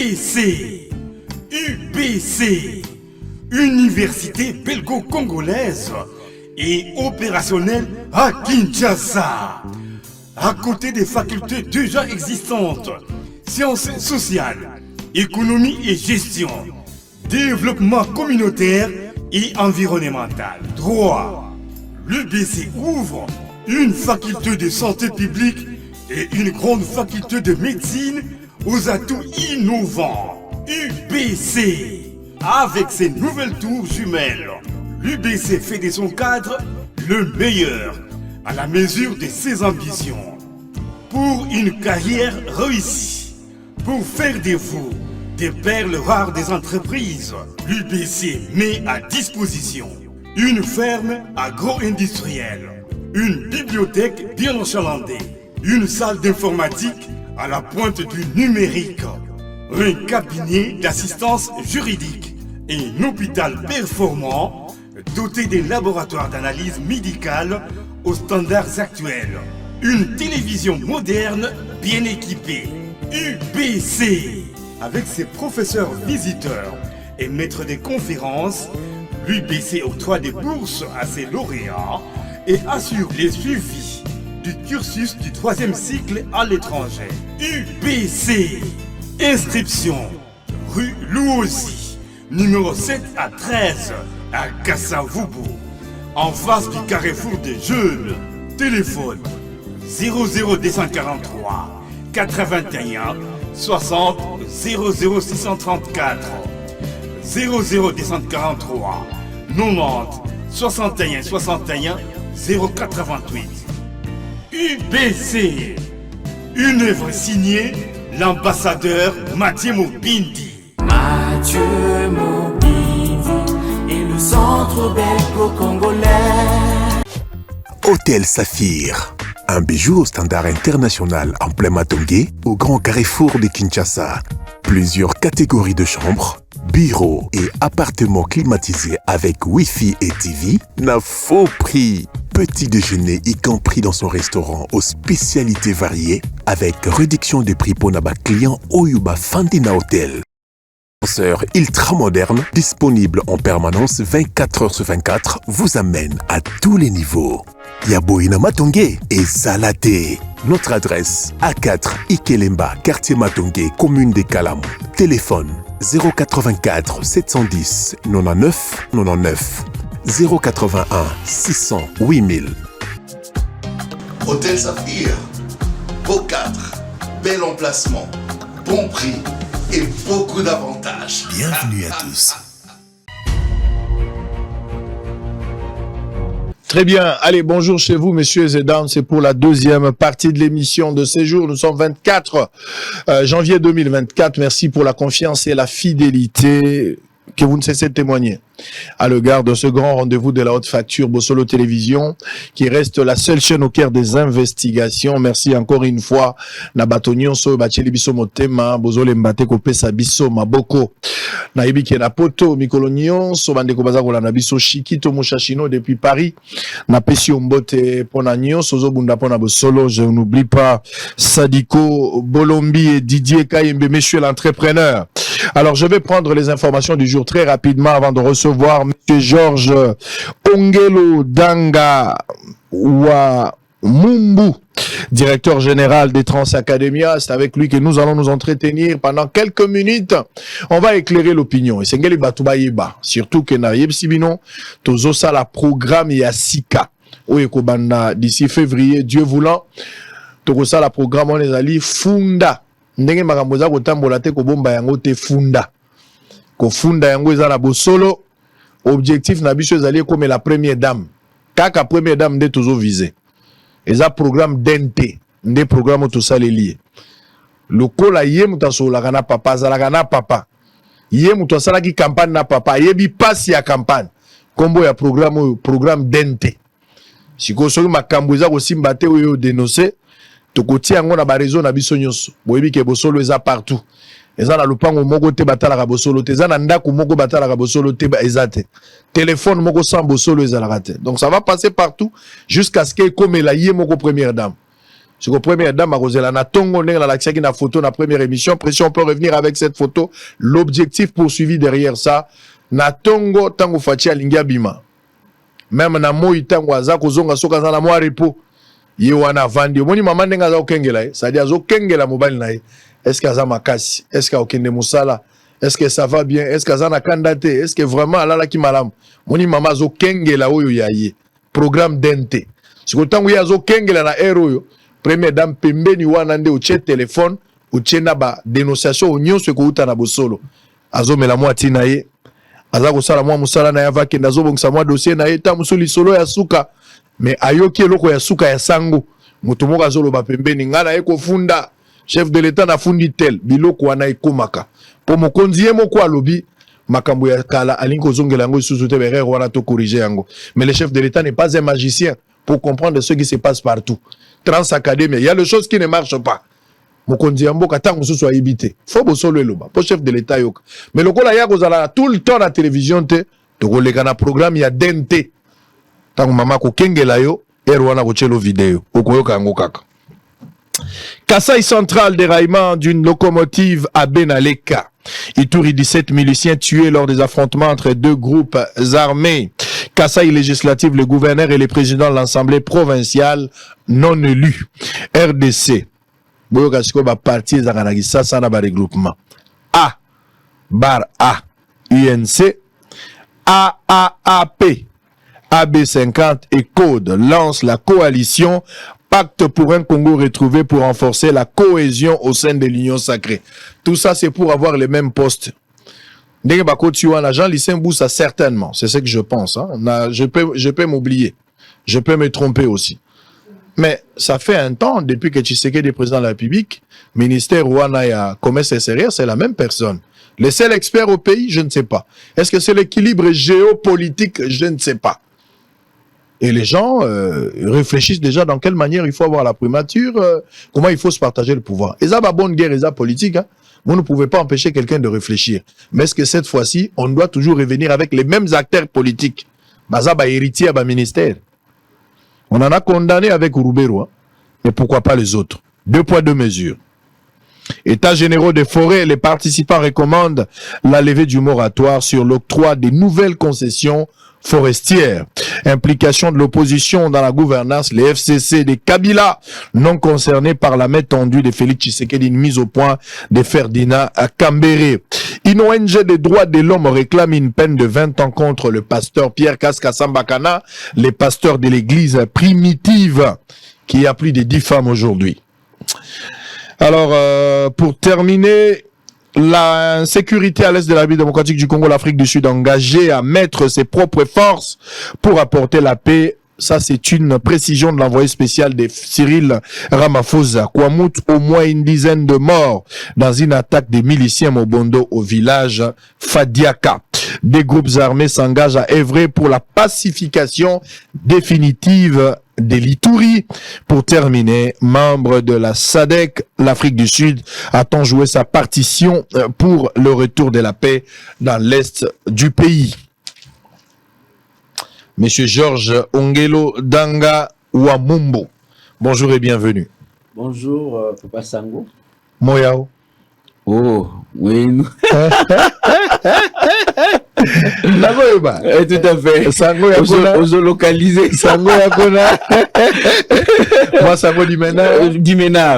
UBC, Université belgo-congolaise et opérationnelle à Kinshasa. À côté des facultés déjà existantes, sciences sociales, économie et gestion, développement communautaire et environnemental, droit, l'UBC ouvre une faculté de santé publique et une grande faculté de médecine aux atouts innovants. UBC, avec ses nouvelles tours jumelles, l'UBC fait de son cadre le meilleur à la mesure de ses ambitions. Pour une carrière réussie, pour faire de vous des perles rares des entreprises, l'UBC met à disposition une ferme agro-industrielle, une bibliothèque bien enchalandée, une salle d'informatique à la pointe du numérique, un cabinet d'assistance juridique et un hôpital performant doté d'un laboratoire d'analyse médicale aux standards actuels, une télévision moderne bien équipée. UBC, avec ses professeurs visiteurs et maîtres de conférences, l'UBC octroie des bourses à ses lauréats et assure les suivis du cursus du 3e cycle à l'étranger. UBC, inscription rue Louosi, numéro 7 à 13 à Kassavubu, en face du carrefour des jeunes. Téléphone 00243 81 60 00634 00243 90 61 61 088. UBC, une œuvre signée l'ambassadeur Mathieu Mobindi. Mathieu Mobindi et le centre belgo-congolais. Hôtel Saphir, un bijou au standard international en plein Matongé, au grand carrefour de Kinshasa. Plusieurs catégories de chambres, bureaux et appartements climatisés avec Wi-Fi et TV, n'a faux prix. Petit déjeuner y compris dans son restaurant aux spécialités variées, avec réduction des prix pour Naba client Oyuba Fandina Hotel. Ascenseur ultra moderne, disponible en permanence 24 heures sur 24, vous amène à tous les niveaux. Yaboina Matongé et Salaté. Notre adresse A4 Ikelemba, quartier Matongé, commune des Kalam. Téléphone 084 710 99 99 081 600 8000. Hôtel Saphir, beau cadre, bel emplacement, bon prix et beaucoup d'avantages. Bienvenue à tous. Très bien. Allez, bonjour chez vous, messieurs et dames. C'est pour la deuxième partie de l'émission de ces jours. Nous sommes 24 janvier 2024. Merci pour la confiance et la fidélité que vous ne cessez de témoigner à l'égard de ce grand rendez-vous de la haute facture Bossolo Télévision, qui reste la seule chaîne au cœur des investigations. Merci encore une fois. Nabatonyon so bacheli biso motema bozole mbate ko pesa biso maboko. Na yebiki na poto mikolonyon so bande ko baza ko na biso Shikito Mushashino depuis Paris. Na pesi mbote pona nyon sozo bunda pona Bossolo. Je n'oublie pas Sadiko Bolombi et Didier Kayembe, messieurs l'entrepreneur. Alors, je vais prendre les informations du jour très rapidement avant de recevoir M. Georges Ongelo Danga Mumbu, directeur général des Trans Academia. C'est avec lui que nous allons nous entretenir pendant quelques minutes. On va éclairer l'opinion. Et c'est Ngeli Batoubaïba. Surtout que na Yebsibino, tozo ça la programme Yasika. Oyekobanda d'ici février, Dieu voulant. Tozo ça la programme on les alliés Funda. Ndenge makamboza kotambola te ko bomba yango te funda. Ko funda yango eza na Bossolo. Objectif na biso ezali comme la première dame. Kaka première dame nde tozo viser. Eza programme DNT, nde programme to saleli. Lokola ye mutasola kana papa zalaka na papa. Ye mutasala ki campagne na papa, yebi passe ya campagne. Kombo ya programme DNT. Siko soki makambo eza ko simba te oyo dénoncer. Tokoti yango na ba réseau na biso nyonso. Boyebi ke Bossolo eza partout. Eza na lupango moko te batala ka Bossolo te. Eza na ndako moko batala ka Bossolo te eza te. Téléphone moko sans Bossolo eza la te. Donc ça va passer partout jusqu'à ce que comme la yé moko première dame. C'est que première dame, Rosela, na tongo, na l'accès qui na photo, na première émission. Pression, on peut revenir avec cette photo. L'objectif poursuivi derrière ça, na tongo, tango fachi alingia bima. Même na moi, tango aza, kozonga soka za na moi repo. Ye wana vandi. Moni maman nenga za okengela, c'est-à-dire zo kengela mobile na ye. Est-ce qu'il y a makasi? Est-ce qu'il y a okende musala? Est-ce que ça va bien? Est-ce qu'il y a kandate? Est-ce que vraiment alala ki malam? Moni mama zo kengela oyo yaye. Programme d'ente. Si ko tango ya zo kengela na ero yo, première dame pembeni wana nde uche téléphone, uche na ba dénonciation nyonso ko uta na bosolo. Azo mela mwa tina ye. Aza ko sala mwa musala na yava kenda zo bongisa mwa dossier na ye ta musuli solo ya suka. Mais ayoki eloko ya suka ya sango. Mutu moko azolo ba pembeni ngana ye ko funda. Chef de l'État na fundi tel biloko wana ekomaka. Po mokonzi ye moko alobi makambo ya kala alingo zongela ngo susu te berere wana to corriger yango. Mais le chef de l'État n'est pas un magicien pour comprendre ce qui se passe partout. Trans Académie, il y a des choses qui ne marchent pas. Mokonzi ya mboka tango susu ayibite. Faut bosolo eloba. Po chef de l'État yoka. Mais le kola ya kozala tout le temps na télévision te to koleka na programme ya DNT. Tango mama ko kengela yo erwana ko chelo vidéo. Okoyoka yango kaka. Kasaï central, déraillement d'une locomotive à Benaleka. Ituri, 17 miliciens tués lors des affrontements entre deux groupes armés. Kasaï législative, le gouverneur et le président de l'Assemblée provinciale non élus. RDC. Boyokasiko ba parti zakanagi sasa na ba regroupement. A bar A UNC AAAP AB50 et Code lance la coalition Pacte pour un Congo retrouvé pour renforcer la cohésion au sein de l'Union sacrée. Tout ça, c'est pour avoir les mêmes postes. Jean Lucien Boussa, certainement. C'est ce que je pense. Hein. Je peux m'oublier. Je peux me tromper aussi. Mais ça fait un temps, depuis que Tshisekedi est président de la République, ministère Rwanda et Commerce extérieur, c'est la même personne. Le seul expert au pays, je ne sais pas. Est-ce que c'est l'équilibre géopolitique? Je ne sais pas. Et les gens réfléchissent déjà dans quelle manière il faut avoir la primature, comment il faut se partager le pouvoir. Et ça, bah, bonne guerre, et ça, politique. Hein. Vous ne pouvez pas empêcher quelqu'un de réfléchir. Mais est-ce que cette fois-ci, on doit toujours revenir avec les mêmes acteurs politiques? Bah, ça, bah, héritier à bah, ministère. On en a condamné avec Urubero. Hein. Mais pourquoi pas les autres? 2 poids 2 mesures. États généraux des forêts, les participants recommandent la levée du moratoire sur l'octroi des nouvelles concessions forestières. Implication de l'opposition dans la gouvernance, les FCC des Kabila non concernés par la main tendue de Félix Tshisekedi, une mise au point de Ferdinand Kambere. Une ONG des droits de l'homme réclame une peine de 20 ans contre le pasteur Pierre Kaskasambakana, les pasteurs de l'église primitive, qui a plus de 10 femmes aujourd'hui. Alors, pour terminer, la sécurité à l'est de la République démocratique du Congo, l'Afrique du Sud engagée à mettre ses propres forces pour apporter la paix. Ça, c'est une précision de l'envoyé spécial de Cyril Ramaphosa. Kwamut, au moins une dizaine de morts dans une attaque des miliciens Mobondo au village Fadiaka. Des groupes armés s'engagent à œuvrer pour la pacification définitive de l'Ituri. Pour terminer, membre de la SADC, l'Afrique du Sud attend jouer sa partition pour le retour de la paix dans l'est du pays. Monsieur Georges Ongelo Danga Wamumbo, bonjour et bienvenue. Bonjour, Papa Sango. Moyao. Oh, oui. Tout à fait. Sango Yakona. Ozo localisé. Sango Yakona. Moi, Sango Dimena. Dimena.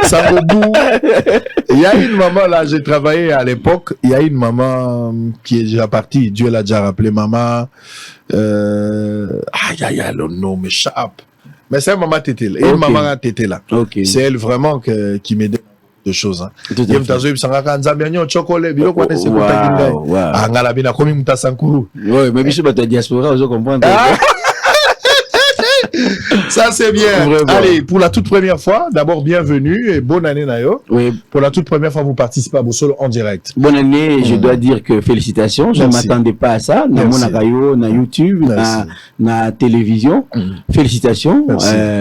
Sango Bou. Il y a une maman, là, j'ai travaillé à l'époque. Il y a une maman qui est déjà partie. Dieu l'a déjà rappelé, maman. Le nom m'échappe. Mais c'est maman Tété. Et une maman Tété là. Okay. C'est elle vraiment qui m'aide de choses. Hein. Oui, mais je suis diaspora, je comprends. Ça c'est bien. Vraiment. Allez, pour la toute première fois, d'abord bienvenue et bonne année Nayo. Oui. Pour la toute première fois, vous participez à Bossolo en direct. Bonne année, je dois dire que félicitations. Je ne m'attendais pas à ça. Na mon radio, na YouTube, na télévision. Félicitations.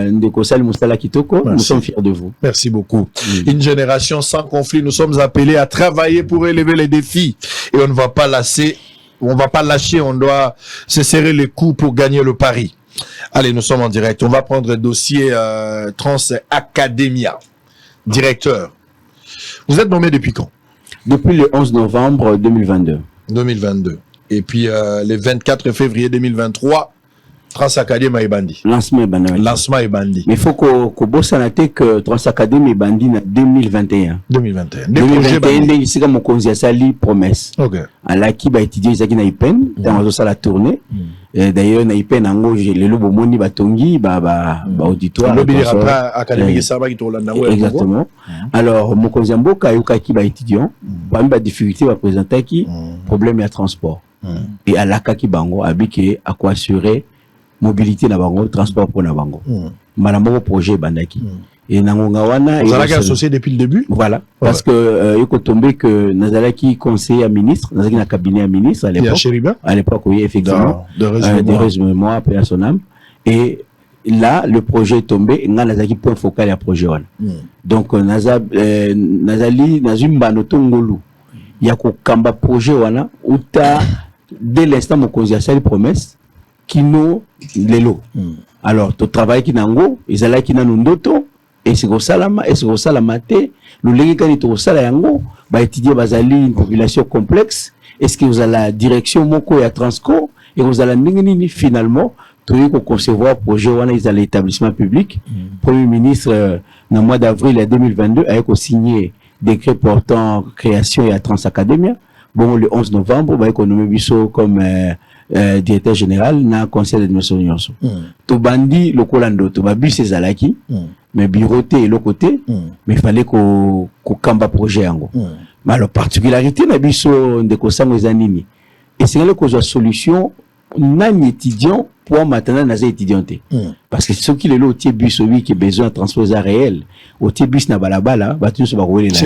Ndeko Sal Moussala Kitoko. Nous sommes fiers de vous. Merci beaucoup. Une génération sans conflit. Nous sommes appelés à travailler pour élever les défis et on ne va pas lâcher. On va pas lâcher, on doit se serrer les coups pour gagner le pari. Allez, nous sommes en direct. On va prendre le dossier Trans Academia. Directeur, vous êtes nommé depuis quand? Depuis le 11 novembre 2022. 2022. Et puis, le 24 février 2023, Trans Academia est bandi. Lancement est bandi. Lancement est bandi. Mais il faut qu'on bosse à noter que Trans Academia est bandi en 2021. 2021. 2021, c'est comme on a sali promesse. Ok. À la qui va étudier Isaki na Ipen, dans la tournée. D'ailleurs, na Ipen, en gros, le lobo moni batongi, auditoire. Le billet après académique ça va qui tourne là. Exactement. Alors, Mokonzi Mboka yuka qui va étudiant, parmi les difficultés va présenter qui problème à transport. Et à la qui bango habité à quoi assurer mobilité na bango, transport pour na bango. Malamo projet bandaki. Et nangonga wana vous avez associé depuis le début. Voilà, parce que il faut tomber que Nazalaki conseiller à ministre, Nazalaki na cabinet à ministre à l'époque oui effectivement de raisonnement paix à son âme. Et là le projet est tombé, Nazalaki point focal à projet wana. Donc Nazali nazumba notongolu ya ko kamba projet wana uta dès l'instant mon conseiller a promesse kino lelo. Alors to travail ki nango ezalaki na ndoto. Et c'est au salama, et c'est au salamate, le légal est au salayango, bah étudier basali une population complexe. Est-ce que vous avez la direction moko et transco et vous avez la finalement tout pour concevoir projet wana ils allaient l'établissement public. Premier ministre dans le mois d'avril 2022 a signé décret portant création et à Trans Academia. Bon le 11 novembre bah économie biso comme directeur général na conseil d'administration. To bandi le kolando to babu ces alaki. Mais bureauté et le côté, mais il fallait qu'on kamba projet ango. Mais la particularité na biso de kosango zanini. Et c'est là qu'on a solution nan étudiant pour maintenant na étudianté. Parce que ceux qui le lot au bus oui qui besoin de transport réel, au bus na balabala, ba tout se ba rouler là.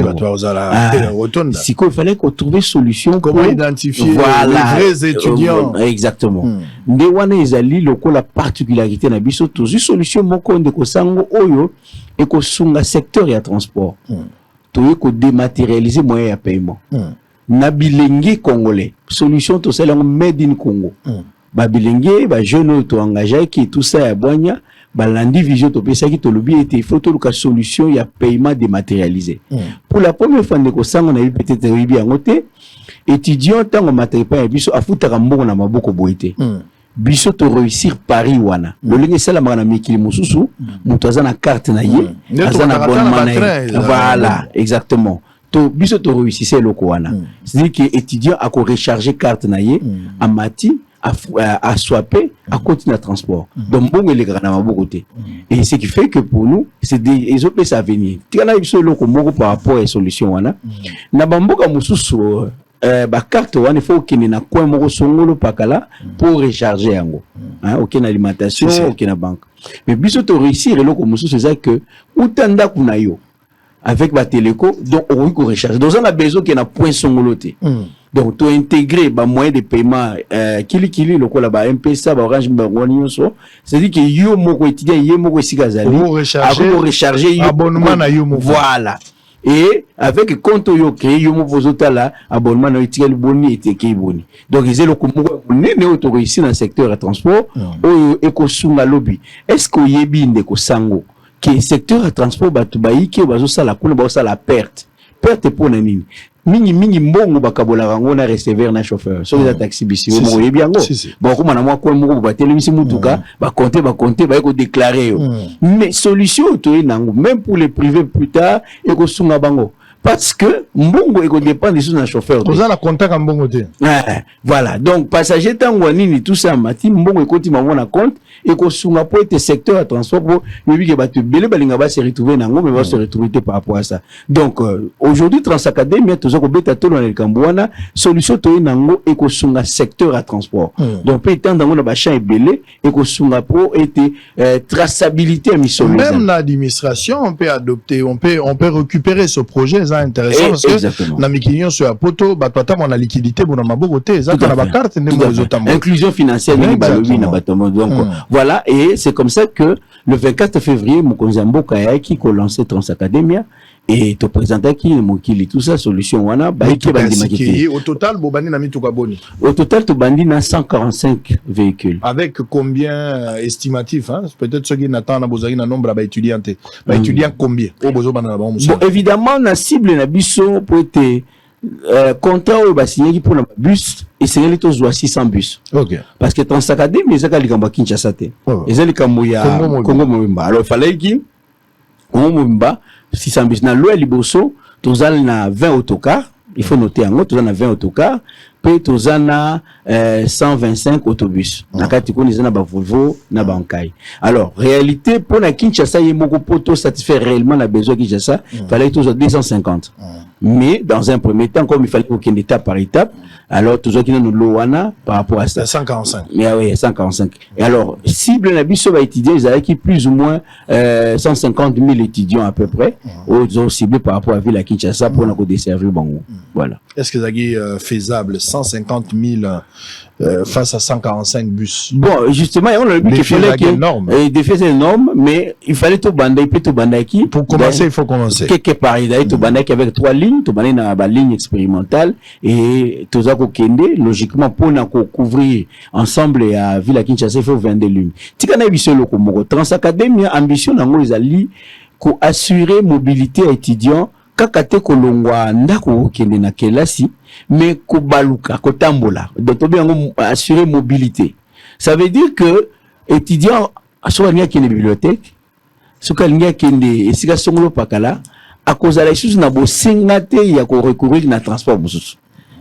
Si il fallait qu'on trouve solution comment identifier les vrais étudiants. Exactement. Nde wana ezali loko la particularité na biso toujours solution moko de kosango oyo et ko sunga secteur ya transport. To ko dématérialiser moyen ya paiement. Na bilengi congolais. Solution to c'est made in Congo. Ba bilengi ba jeune to engagé qui tout ça ya bonya ba l'individu to pesa qui to lobi était il faut to la solution ya paiement dématérialisé. Pour la première fois ndeko sango na peut-être ribi en côté étudiant tant matériel pa biso afutaka mbongo na maboko boité. Biso to réussir Paris wana. Le lingue sala na mikili mususu mutu azana carte na ye azana abonnement na voilà exactement. To biso to réussissait loko wana. C'est-à-dire que étudiant a ko recharger carte na ye à mati à swapper à continuer à transport. Donc bon les grands na côté. Et ce qui fait que pour nous c'est des autres à venir. Tika biso loko moko par rapport à solution wana. Na bamboka mususu ba carte wana il faut qu'il na coin moko songolo pakala pour recharger yango. Hein, aucune alimentation, aucune banque. Mais biso to réussir loko mususu c'est que utanda kuna yo avec la téléco, donc on peut recharger. Donc on a besoin qu'il y ait un point songoloté. Donc tu intégrer bah moyen de paiement kili le quoi ba M-Pesa ba Orange ba so c'est-à-dire que yo moko étudiant yo moko sigazali pour recharger abonnement na yo moko voilà. Et avec compte yo créé yo moko zotala abonnement na étudiant boni et qui boni. Donc ils le moko né auto ici dans le secteur de transport o eko sunga lobby. Est-ce que yebi ndeko sango que secteur de transport batubayi ke bazosala kuna bazosala perte pour nani mingi mbongo bakabola rango na receveur na chauffeur so les taxi bisi mo yebi yango bon comme na moi ko moko ba telemisi mutuka ba compter ba ko déclarer mais solution to nango même pour les privés plus tard et ko sunga bango parce que mbongo eko dépend des sous na chauffeur vous avez contact en mbongo te voilà donc passager tango nini tout ça mati mbongo ekoti maman na compte eko sunga pour être secteur de transport pour yebi ke batu belé balinga ba se retrouver nango mais va se retrouver par rapport à ça donc aujourd'hui Trans Academia tozo ko beta to na kambwana solution to nango eko sunga secteur à transport donc peut être dans na ba champ belé eko sunga pour être traçabilité à mission même l'administration on peut adopter on peut récupérer ce projet intéressant parce que na mikinion sur la poto batata mon liquidité bon na maboko te ça na ba carte ne mo zotambo inclusion financière ni balobi na batomo donc voilà et c'est comme ça que le 24 février Mokonzi Mboka qui a lancé Trans Academia et te présenter qui mokili tout ça solution wana ba au total bobani na mituka boni. Au total to bandi na 145 véhicules. Avec combien estimatif hein? Peut-être ceux qui n'attendent bozali na nombre ba étudiants ba étudiants combien au besoin na bon évidemment na cible na biso pour être contrat au basigné qui pour na bus et c'est les tous 600 bus. OK. Parce que Transacadémie les aka likamba Kinshasa te. Les likamba ya Congo Mobimba. Alors il fallait qui Congo Mobimba 600 bus na loi liboso tozal na 20 autocars, il faut noter en tozal na 20 autocars, puis tozal na 125 autobus. Na kati ko nizana ba Volvo na bankai. Alors réalité pour na Kinshasa yemoko poto satisfaire réellement la besoin Kinshasa, fallait toujours 250. Mais dans un premier temps comme il fallait qu'une étape par étape, alors toujours qui nous loana par rapport à ça 145. Mais oui, 145. Et alors cible na biso ba étudiants, ils avaient qui plus ou moins 150 000 étudiants à peu près, ils ont ciblé par rapport à ville à Kinshasa pour nous desservir Bango. Voilà. Est-ce que c'est faisable 150 000 face à 145 bus? Bon, justement, on a le but qu'il fallait que énorme. Défi c'est énorme, mais il fallait tout bander, puis tout bander qui. Pour commencer, il faut commencer. Quelque part, il a tout bander avec 3 lignes, tout bander dans la ligne expérimentale et tout ça kende logiquement pour nous couvrir ensemble à ville à Kinshasa, il faut 22 lignes. Tikana biso loko moko Transacadémie ambition nango ezali ko assurer mobilité étudiant kakate kolongwa ndako kende na kelasi mais ko baluka ko tambola donc to bien assurer mobilité. Ça veut dire que étudiant asonia kende bibliothèque sokalinga kende esika songolo pakala à cause de la chose na bo singate ya ko recourir na transport bususu.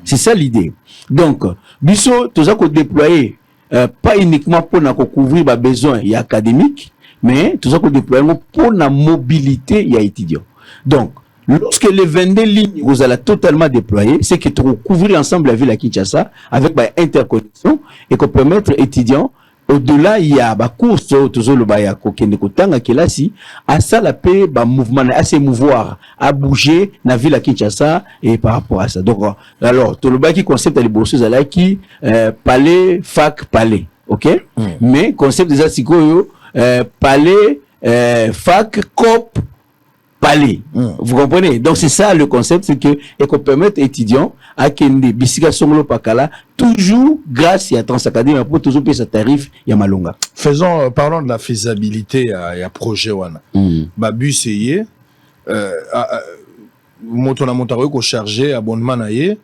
C'est ça l'idée. Donc biso toza ko déployer pas uniquement pour na ko couvrir ba besoin ya académique mais toza ko déployer pour na mobilité ya étudiant. Donc lorsque les 22 lignes vous allez totalement déployer, c'est que tu couvrir ensemble la ville à Kinshasa avec bah, interconnexion et qu'on permettre étudiants au-delà il y a ba course toujours le baya kokende kotanga kelasi à ça la paix ba mouvement à se mouvoir à bouger na ville à Kinshasa et par rapport à ça. Donc alors tout le bas qui concept les bourses à qui palais fac palais, OK? Mais concept des asiko palais fac cop palais. Vous comprenez? Donc c'est ça le concept, c'est que et qu'on permette étudiants à kende bisika songolo pakala toujours grâce à Transacadémie pour toujours payer sa tarif ya malonga. Parlons de la faisabilité à projet wana. Ba bus yé moto na montaro ko charger abonnement na yé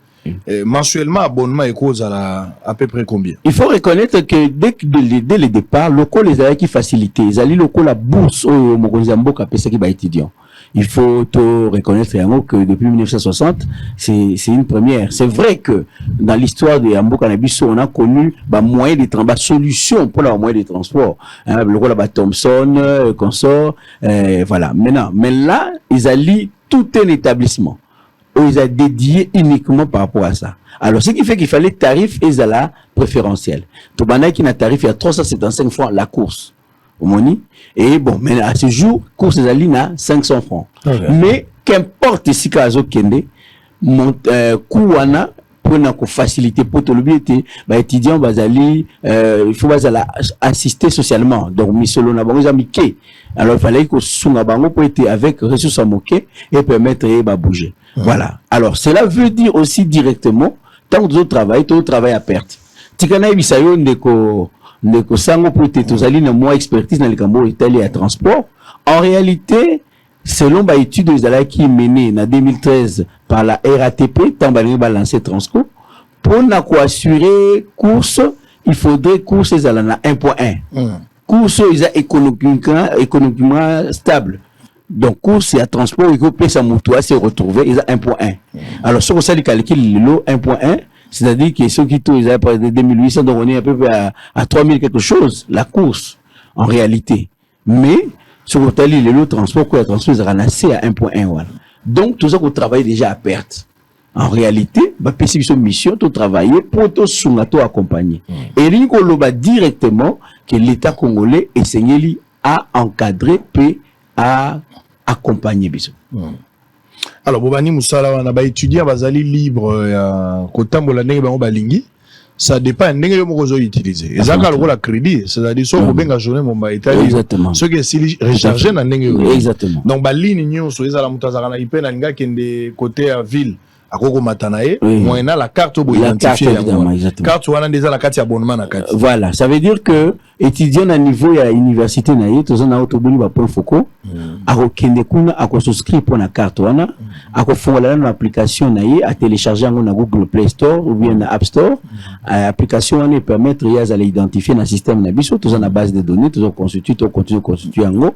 mensuellement abonnement est cause à peu près combien? Il faut reconnaître que dès le départ locaux les a qui facilité, ils allaient locaux la bourse au Mokonzambo kapesa ki ba étudiants. Il faut reconnaître que depuis 1960, c'est une première. C'est vrai que dans l'histoire de Yambo Cannabis, on a connu bah, moyens de transport, solutions pour les moyens de transport. Hein, le rôle de Thomson, consort, voilà. Maintenant, mais là, ils allaient tout un établissement où ils ont dédié uniquement par rapport à ça. Alors, ce qui fait qu'il fallait tarif et zala préférentiel. Tout le monde qui a tarif il y a 375 francs la course. Et bon, mais à ce jour, course Zalina 500 francs. Okay. Mais qu'importe si Kazo Kende, mon Kouana, pour une facilité pour tout le bien, bah, étudiant Bazali, il faut assister socialement. Donc, Misolo Nabango Mike. Alors, il fallait que Sungabango pour être avec ressources à moquer et permettre de bouger. Voilà. Alors, cela veut dire aussi directement, tant que tu travailles à perte. Tikana Ibisayo Ndeko. Ndeko sango pour tetozali na moi expertise dans le cambo italien à transport. En réalité, selon ba étude des ala qui menée en 2013 par la RATP, Tambalé va lancer Transco, pour na ko assurer course, il faudrait course les ala na 1.1. Course ils a économiquement stable. Donc course et à transport, il faut payer sa moto à se retrouver, ils a 1.1. Alors sur ça les calculs le 1.1. C'est-à-dire que ceux qui tous, ils avaient parlé de 2800, donc on est à peu près à 3000 quelque chose, la course, en réalité. Mais, sur le tali, le transport, quoi, le transport, ils ont ranassé à 1.1, voilà. Donc, tout ça qu'on travaille déjà à perte. En réalité, bah, c'est une mission, tout travailler pour tout soumato accompagner. Et lui, on va directement que l'État congolais essaye à encadrer, puis à accompagner, bisous. Alors, Bobani Moussala, on a étudié à Bazali libre, Kotambola Nenge Bango Balingi, ça dépend ndenge yo moko zo utiliser ezaka lokola crédit c'est-à-dire so obenga journée momba etali exactement ce qui est recharger na ndenge yo exactement donc ba ligne nyonso ezala mutazaka na ipena linga kende côté à ville akoko matanae moyena la carte pour identifier la carte wana déjà la carte abonnement na carte voilà ça veut dire que étudiant à niveau ya université na ye toza na autoboli ba point focaux akokende kuna akosouscrire pour na carte wana akofongola na application na ye a télécharger yango na Google Play Store ou bien na App Store application wana permettre ya za identifier na système na biso toza na base de données toza constituer yango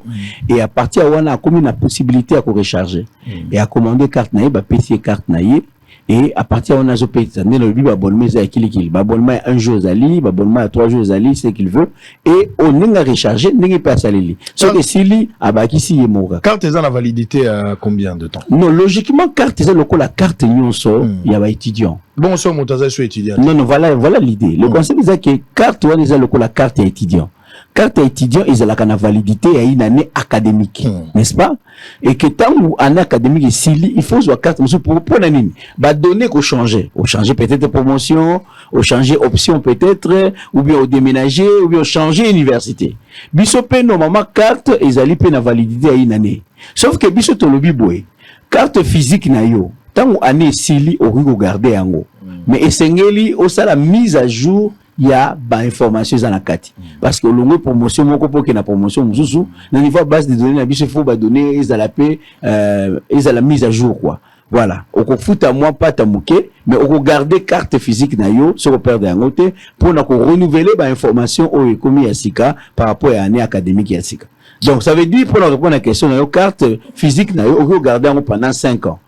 et à partir wana a comme une possibilité à recharger et à commander carte na ye ba PC carte na ye. Et à partir on a zo paye ça le bible abonnement c'est qu'il abonnement un jour zali abonnement à 3 jours zali c'est qu'il veut et on n'a recharger n'est pas salili so que sili abaki si yemoka carte ça la validité à combien de temps non logiquement carte ça la carte nyonso il y a étudiant bon so motaza so étudiant non voilà l'idée le concept c'est que carte on est la carte étudiant carte étudiant ils ont la validité à une année académique n'est-ce pas et que tant où année académique ici il faut soit carte monsieur pour nani bah donner qu'au changer peut-être promotion au changer option peut-être ou bien au déménager ou bien au changer université biso pe normalement carte ils allaient pe na validité à une année sauf que biso to lobi boy carte physique na yo tant où année ici au rigo garder yango mais essengeli au ça la mise à jour il y a ba information dans la carte parce que longue promotion moko pour que na promotion mususu na niveau base de données na biso faut ba donner ils à la paix ils à la mise à jour quoi voilà au foot à moi pas ta mouké mais au garder carte physique na yo sur perdre un côté pour na ko renouveler ba information au économie ya sika par rapport à année académique ya sika donc ça veut dire pour répondre à la question na yo carte physique na yo au garder pendant 5 ans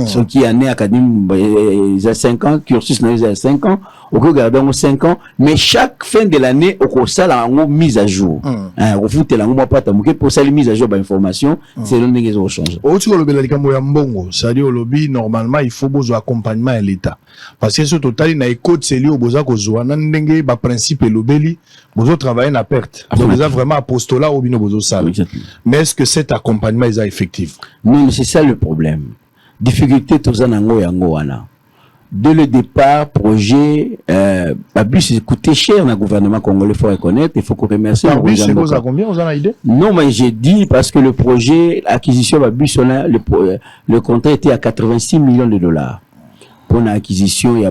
ceux qui année académique ils a 5 ans cursus na ils a 5 ans au regarder 5 ans mais chaque fin de l'année au cours ça la mise à jour au foot la moi pas tamuke pour ça les mise à jour ba information c'est l'un des change au tu le likambo ya mbongo ça dit au lobby normalement il faut besoin accompagnement à l'état parce que ce total na écoute c'est lié au besoin ko zo na ndenge ba principe lobeli besoin travailler na perte donc ils ont vraiment apostolat au bino besoin ça mais est-ce que cet accompagnement est effectif non mais c'est ça le problème difficulté tozanango yango wana dès le départ projet bus coûtait cher dans le gouvernement congolais faut reconnaître il faut qu'on remercie bus c'est quoi combien vous en avez idée non mais j'ai dit parce que le projet acquisition bus on a le contrat était à 86 millions de dollars pour l'acquisition il y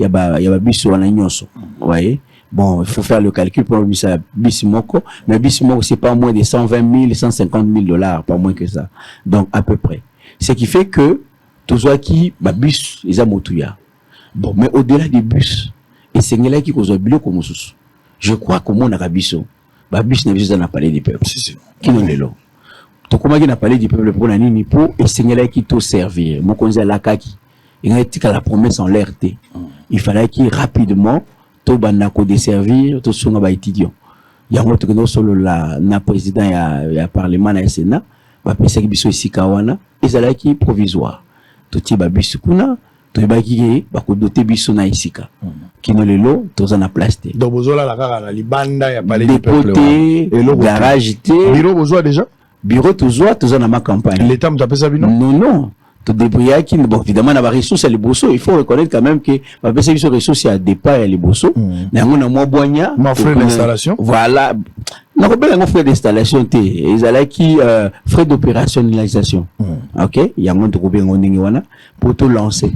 a bus on a nyonso vous voyez bon, il faut faire le calcul pour bus moko, mais bus moko c'est pas moins de 120 000, 150 000 dollars, pas moins que ça. Donc à peu près. Ce qui fait que tout ça qui bus ils amotouya. Bon, mais au-delà des bus, et c'est là qui cause bilo comme sous. Je crois que mon arabiso, bus n'a besoin d'en parler du peuple. Qui n'en est là. Tout comment qui n'a parlé du peuple pour l'année ni pour et c'est là qui tout servir. Mon conseil la kaki. Il a été qu'à la promesse en l'air. Il fallait qu'il rapidement to banda ko desservir to songa ba étudiant yango to no solo la na président ya parlement na Sénat ba pesa ki biso ici kawana ezala ki provisoire to ti ba biso kuna to ba ki ba ko doter biso na isika kino lelo to za na place te donc bozola la kaka na libanda ya palais du peuple et le garage te bureau bozoa déjà bureau to za na ma campagne l'état m'a pesa bino non to débrouiller qui bon évidemment na ba ressources à les bosso il faut reconnaître quand même que ba pesa biso ressources à départ à les bosso na ngona mo boanya ma frais d'installation voilà na ko bela frais d'installation te ezala ki frais d'opérationnalisation OK yango to ko bengo ndingi wana pour te lancer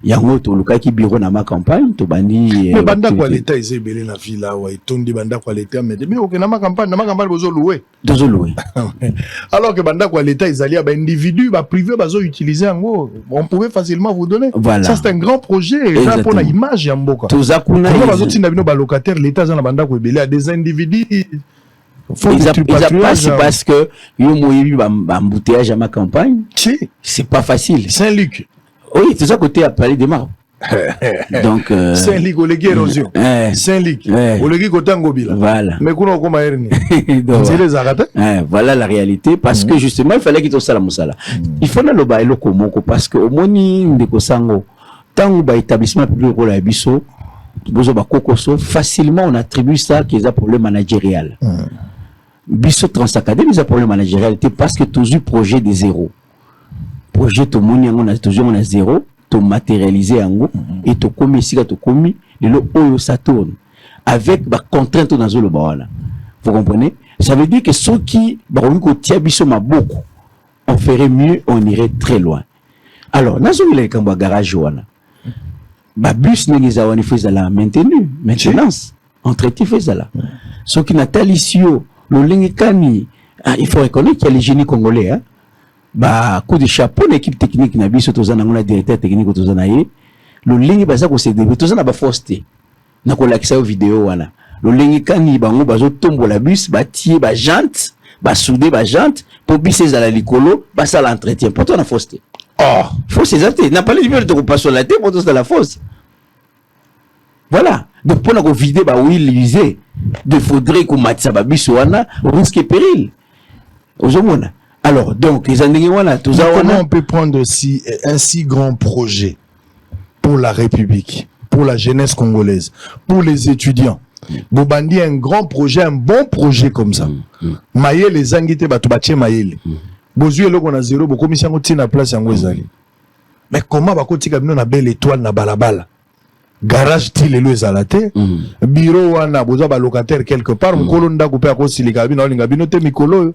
yango to luka ki bureau na ma campagne to bandi mais banda kwa l'état ezebele na villa wa etondi banda kwa l'état mais OK na ma campagne bozo louer alors que banda kwa l'état ils allaient ba individu ba privé bazo utiliser yango on pouvait facilement vous donner voilà. Ça c'est un grand projet ça pour la image ya mboka to zakuna bazo tinda bino ba locataire l'état za na banda kwa ebele à des individus parce que yo moyebi ba embouteillage à ma campagne c'est pas facile Saint-Luc. Oui, c'est ça côté à parler des marbres. Donc Saint-Luc au légui érosion. Saint-Luc au légui Kotangobila. Voilà. Mais kuna okoma herni. C'est les arrêtés. Voilà la réalité parce que justement il fallait qu'il te sala musala. Il faut na loba eloko moko parce que au moni ndeko sango tant ba établissement public pour la biso bozo ba kokoso facilement on attribue ça qui est un problème managérial. Biso Transacadémie c'est un problème managérial parce que toujours projet de zéro. Projet tout le monde on a toujours on a zéro to matérialiser yango et to komi sika to komi lelo oyo ça tourne avec ba contrainte dans le bawana. Vous comprenez? Ça veut dire que ceux qui ba ko tia biso maboko, on ferait mieux, on irait très loin. Alors, nazo ile kamba garage wana. Ba bus ngi za wani faisait la maintenance, entretien faisait là. Ceux qui natalisio le lingikani, il faut reconnaître qu'il y a les génies congolais hein. Bah coup de chapeau l'équipe technique na biso tozana ngona directeur technique tozana ye. Le lingi baza ko se début tozana ba fausseté. Na ko lakisa vidéo wana. Le lingikani bango bazo tombo la bus, ba tie ba jante, ba soudé ba jante pour bus ezala likolo, ba ça l'entretien. Pourtant on a fausseté. Oh, faut s'exalter. N'a pas les numéros de repas sur la tête pour tout dans la fosse. Voilà. Donc pour nous vider bah oui l'usé. De faudrait qu'on mette ça babi soana au risque et péril. Ozomona. Alors donc les années voilà tout ça. Comment on peut prendre aussi un si grand projet pour la République, pour la jeunesse congolaise, pour les étudiants. Bobandi un grand projet, un bon projet comme ça. Maïe les anguité batubache maïe. Bozué lo kona zéro, boko misango tina place yango ezali. Mais comment bako tika bino na belle étoile na balabala? Garage ti lelo ezalate. Bureau wana boza ba locataire quelque part, mukolo ndako pe akosilika bino linga bino te mikolo.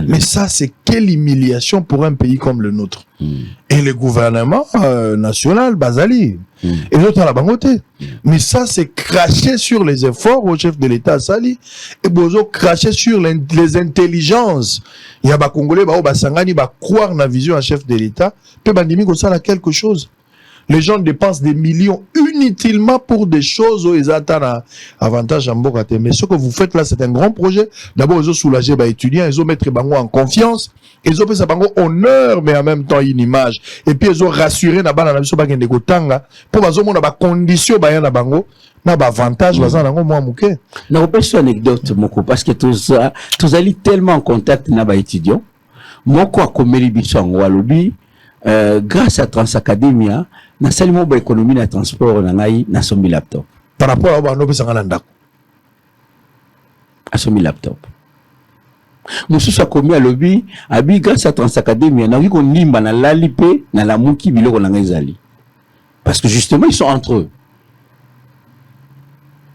Mais ça c'est quelle humiliation pour un pays comme le nôtre. Et le gouvernement national Bazali et l'autre à la bangote. Mais ça c'est cracher sur les efforts au chef de l'État Sali et bozo cracher sur les intelligences. Il y a ba Congolais ba basangani ba croire na vision à chef de l'État, pe bandimi ko sala quelque chose. Les gens dépensent des millions inutilement pour des choses où ils attendent avantage en Bokate. Mais ce que vous faites là, c'est un grand projet. D'abord, ils ont soulagé les étudiants, ils ont mis Bango en confiance, ils ont fait ça Bango honneur, mais en même temps une image. Et puis ils ont rassuré na bana na biso bagende kotanga pour bazo mona ba condition ba na Bango na ba avantage baza nango moi muke. Na repèse une anecdote moko parce que tous allez tellement en contact na ba étudiants. Moko a komeli biso ngo alobi grâce à Transacademia na salimo ba économie na transport na ngai na sombi laptop par rapport à bano pesa ngana ndako a sombi laptop mususu akomi a lobby abi grâce à Transacademia na ko nimba na lalipe na la muki biloko na ngai zali parce que justement ils sont entre eux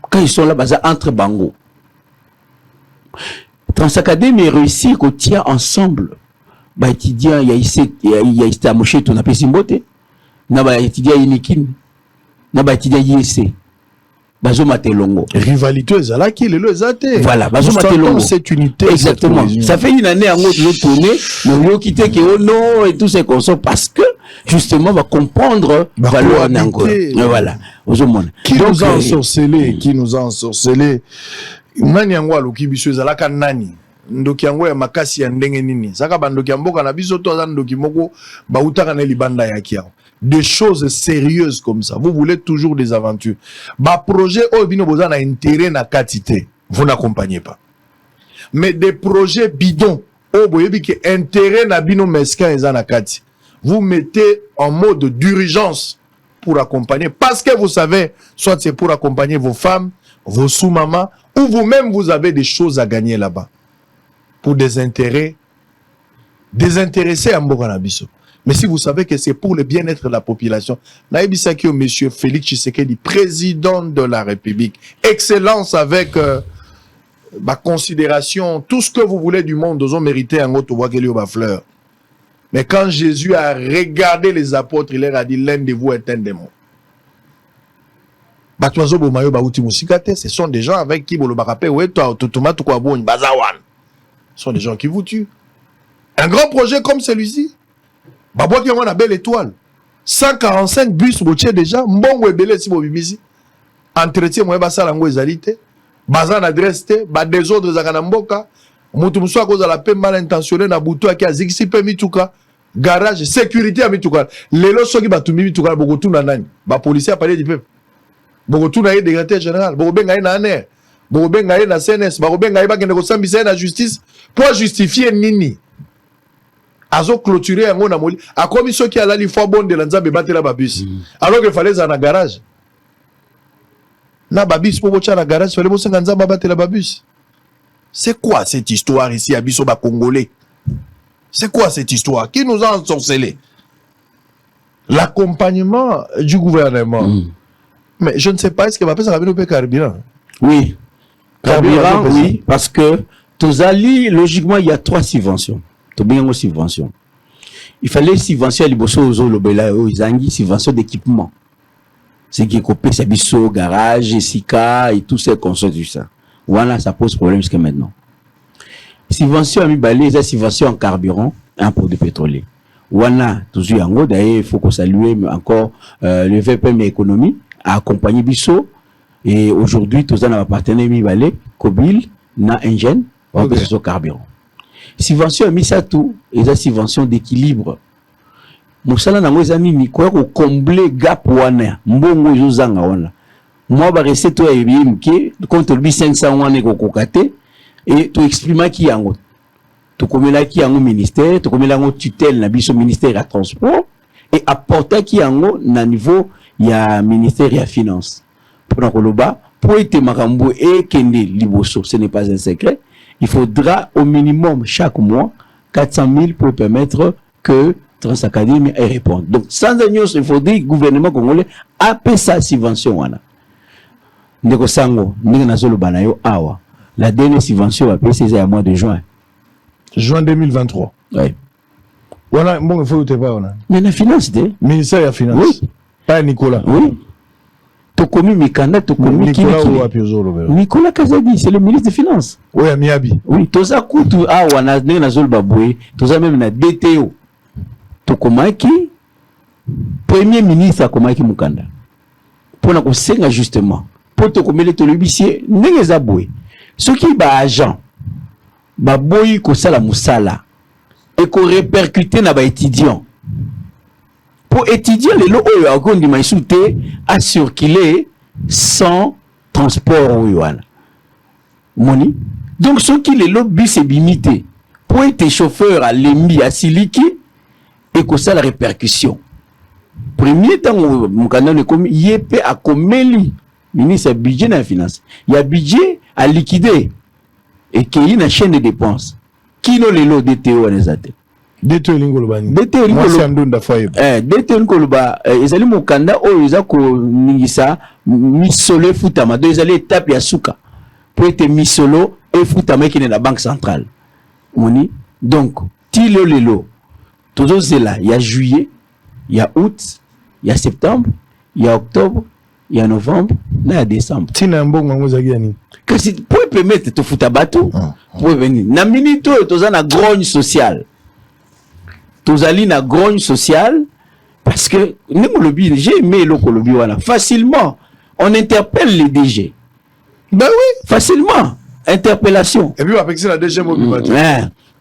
quand ils sont là baza entre bango Transacademia réussit qu'on tient ensemble ba étudiant ya iste amoché to na pesimbote na ba étudiant inikine na ba étudiant yese bazo matelongo rivalité ezala ki lelo ezate voilà bazo matelongo cette unité exactement ça fait une année en autre tourner mais yo quitté que oh non et tout ces consoles parce que justement va comprendre valeur nango voilà ozomona qui nous a ensorcelé nani yango aloki biso ezala ka nani ndoki yango ya makasi ya ndenge nini saka bandoki ya mboka na biso to za ndoki moko bautaka na libanda ya kiao des choses sérieuses comme ça vous voulez toujours des aventures ba projet o bino boza na intérêt na quantité vous n'accompagnez pas mais des projets bidons o boyebi que intérêt na bino mesquin eza na kati vous mettez en mode d'urgence pour accompagner parce que vous savez soit c'est pour accompagner vos femmes vos sous-mamans ou vous-même vous avez des choses à gagner là-bas pour des intérêts désintéressés à Mbokanabiso. Mais si vous savez que c'est pour le bien-être de la population, Naïbisaki au monsieur Félix Tshisekedi, président de la République, excellence avec ma considération, tout ce que vous voulez du monde, vous ont mérité un autre fleur. Mais quand Jésus a regardé les apôtres, il leur a dit, l'un de vous est un démon. Ce sont des gens avec qui ce sont des gens qui vous tuent. Un grand projet comme celui-ci, Babouaki on a belle étoile. 145 bus routiers déjà, mbongo ebele si bobimisi. Entretien moye basala ngo ezalité. Bazan adresse te, ba désordre zakana mboka. Mutu muso akoza la pe mal intentionné na butu aki azikisi pe mituka. Garage sécurité à mituka. Lelo soki batumi mituka boko tuna nani? Ba policier a parlé du peuple. Boko tuna ye directeur général, boko benga ye na aner. Boko benga ye na CNS, boko benga ye ba kende ko sambisa na justice pour justifier nini. Azo clôturer yango na moli akomi soki alali fois bon de la nzambe batela babus alors que fallait za na garage na babus pour bocha na garage fallait bosenga nzamba batela babus. C'est quoi cette histoire ici à biso ba congolais? C'est quoi cette histoire qui nous a ensorcelés? l'accompagnement du gouvernement. Mais je ne sais pas, est-ce qu'il va faire ça avec le carburant? Oui. Carburant, oui, parce que Tozali, logiquement, il y a 3 subventions. Bien aux subventions. Il fallait subvention à l'Iboso aux Lobela, aux Izangi, subvention d'équipement. C'est qui est coupé, c'est Bisso, garage, Sika et tout ce qu'on sort du ça. Voilà, ça pose problème jusqu'à maintenant. Subvention à Mibali, c'est subvention en carburant et en produits pétroliers. Voilà, toujours en gros, d'ailleurs, il faut qu'on salue encore le VPM économie à accompagner Bisso. Et aujourd'hui, tous en a partenaire Mibali, Kobil, na Engine, on peut sur carburant. Subvention à Misatou, et la subvention d'équilibre. Moussala na mweza nini kwa combler gap wana mbongo yozanga wana. Moi ba recette to ebimke contre 500 wana ko kokate et to exprimer ki yango. To komela ki yango ministère, to komela ngo tutelle na biso ministère à transport et apporter ki yango na niveau ya ministère ya finance. Pour koloba pour être makambo et kende liboso, ce n'est pas un secret. Il faudra au minimum chaque mois 400 000 pour permettre que Transacadémie répondre. Donc, sans agneau, il faudrait que le gouvernement congolais ait sa subvention. Ndeko Sango, la dernière subvention va payer c'est à mois de juin. Juin 2023. Oui. Voilà, bon, il faut que tu pas. Mais la finance, ministère de la Finance. Oui. Pas Nicolas. Oui. Tokomi Mikanda, Tokomi Nicolas Kazadi, c'est le ministre des Finances. Oui, à Miyabi. Oui, Toza Koutou, Wana, Nazol Baboué, Toza même na DTO. Tokomaki, premier ministre à Komaki Mukanda. Pour nous senga justement, pour Tokomele Tolubissier, n'est pas boué. Ce qui ba agent, ba boyi ko sala musala, et ko répercuter na ba étudiant. Pour étudier les lots oyo akondi maïsoute à circuler sans transport oyoana. Moni. Donc ce qui les lots bis est limité. Pour être chauffeur à Lembi à Siliki et que ça la répercussion. Premier temps mon canal est comme yépé à Komeli ministre budget de la finance. Il y a budget à liquider et qu'il y a une chaîne de dépenses. Qui n'ont les lots DTO à les athées. DTO Lingolobani. DTO Lingoloba. Ils allaient mon candidat ou ils allaient ningisa mis solo futama. Donc ils allaient étape ya souka pour être mis solo et futama qui est la banque centrale. Moni. Donc tilo lelo. Toujours c'est là. Il y a juillet, il y a août, il y a septembre, il y a octobre, il y a novembre, il y a décembre. Tina mbongo ngozagani. Kasi pour permettre de futabatu pour venir. Na minito tous na grogne sociale. Tous allez na grogne sociale parce que j'ai aimé le Kolobi voilà. Facilement on interpelle les DG. Ben oui, facilement interpellation. Et puis avec ça la deuxième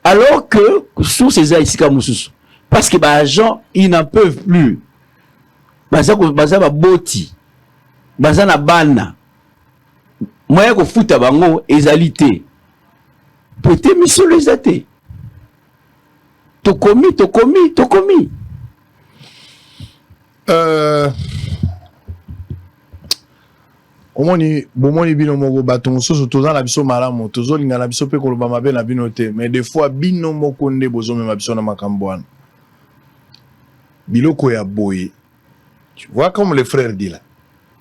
alors que sous ces aïsika mususu parce que bah gens ils n'en peuvent plus. Baza ba boti. Baza na bana. Moyen ko futa bango ezalité. Peut-être mission les athées. Tokomi. Omoni bomoni bino moko baton soso toza na biso malamu tozo linga na biso pe koloba mabe na bino te mais des fois bino moko nde bozo mema biso na makambo wana biloko ya boye. Tu vois comme le frère dit là,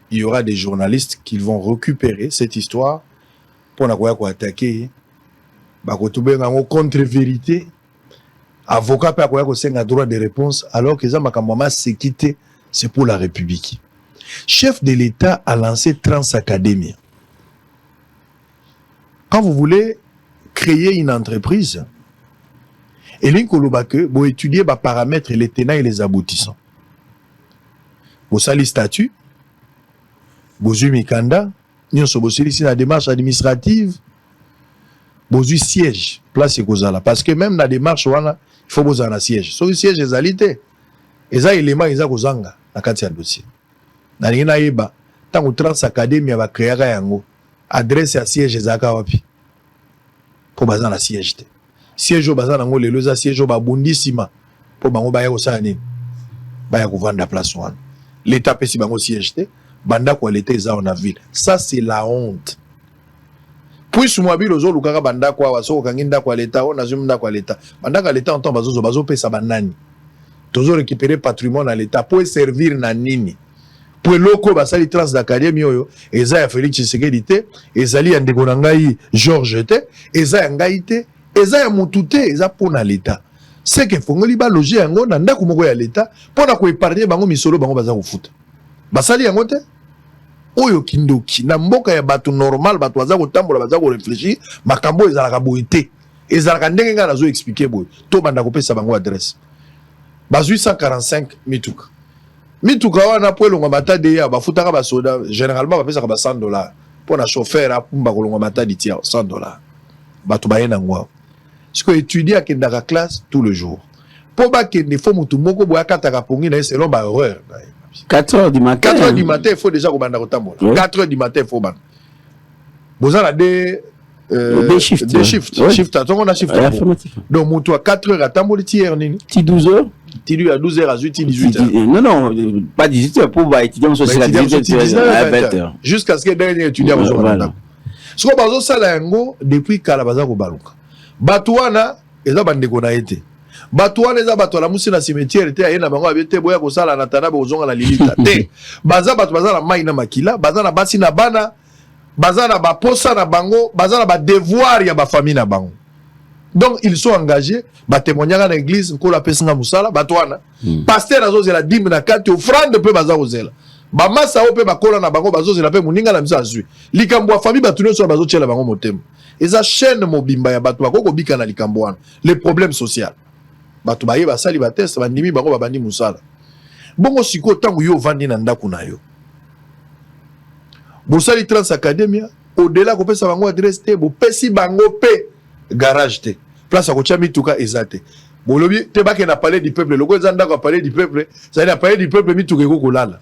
il y aura des journalistes qui vont récupérer cette histoire pour na koya ko attaquer ba ko tubenga ngo contre-vérité. Avocat peut avoir un droit de réponse alors que c'est pour la République. Chef de l'État a lancé Transacadémie. Quand vous voulez créer une entreprise, et vous étudiez les paramètres, les tenants et les aboutissants. Vous avez le statut, vous avez Mikanda, vous avez la démarche administrative, vous avez siège, place parce que même dans la démarche, il faut que vous ayez un siège. So, le siège est alité. Et ça, élément, il y a un dossier. Dans les tant que Transacadémie va créer un adresse à siège et wapi. Pour baser la siège. Siège au bazar nango le loza siège au babundissima. Pour bango baya osani. Baya ko vendre la place one. L'état pesi bango siège te. Banda kwa l'état za en ville. Ça c'est la honte. Puis moi bi lozo lukaka banda kwa waso kanginda kwa l'état on azumda kwa l'état. Banda kwa l'état entend bazo pesa banani. toujours récupérer patrimoine à l'état pour servir na nini pour loko basali trans d'académie oyo eza ya Félix Tshisekedi te ezali ya ndeko na ngai Georges te eza ya ngai te eza ya mutu te eza pona l'état c'est que fongoli ba loger yango na ndako moko ya l'état pona ko épargner bango misolo bango baza kofuta basali yango te oyo kindoki na mboka ya bato normal bato baza kotambola baza ko réfléchir makambo ezalaka boye te ezalaka ndenge nga nazo expliquer boye to banda kopesa bango adresse bas 845 mituka wana po elonga matadi ya bafutaka basoda généralement bapesaka ba $100 pona chauffeur apumba kolonga matadi tia $100 bato bayena ngwa siko étudier akendaka classe tout le jour po bakende fo mutu moko boya kataka pongi na selon ba horreur 4h du matin. 4h du matin, il faut déjà qu'on bande au tambour. 4h du matin, il faut bande. Vous avez des shifts. Des shifts. Ouais. Shift. On a shift. Donc, mon toit 4h à tambour, tiers, nini. Ti 12h. Ti lui à 12h à 18h. Non, pas 18h pour étudier en social. 18h. Jusqu'à ce que dernier étudiant vous voilà. Ce qu'on va ça là, depuis Kalabaza au Balouka. Batouana, et là, bande qu'on a été. Batouana eza bato la musi na cimetière te ayena bango abete boya ko sala na tana bozonga na lilita te baza bato baza na mai na makila baza na basi na bana baza na ba posa na bango baza na ba devoir ya ba famille na bango donc ils sont engagés ba témoignaka na église ko la pesinga musala batouana pasteur azozela dîme na kati offrande pe baza kozela ba masa o pe bakola na bango bazozela pe muninga na miso azui likambo famille batuno so bazochela bango motema eza chaîne mobimba ya bato bakoko bika na likambo wana les problèmes sociaux bato baye basali bateste bandimi bango babandi musala bongo siko tangu yo vandi na ndako na yo bosali trans academia au-delà kopesa bango adresse te bopesi bango pe garage te place akotia mituka eza te bolobi te bake na palais du peuple loko eza ndako palais du peuple ça na palais du peuple mituka ekokolala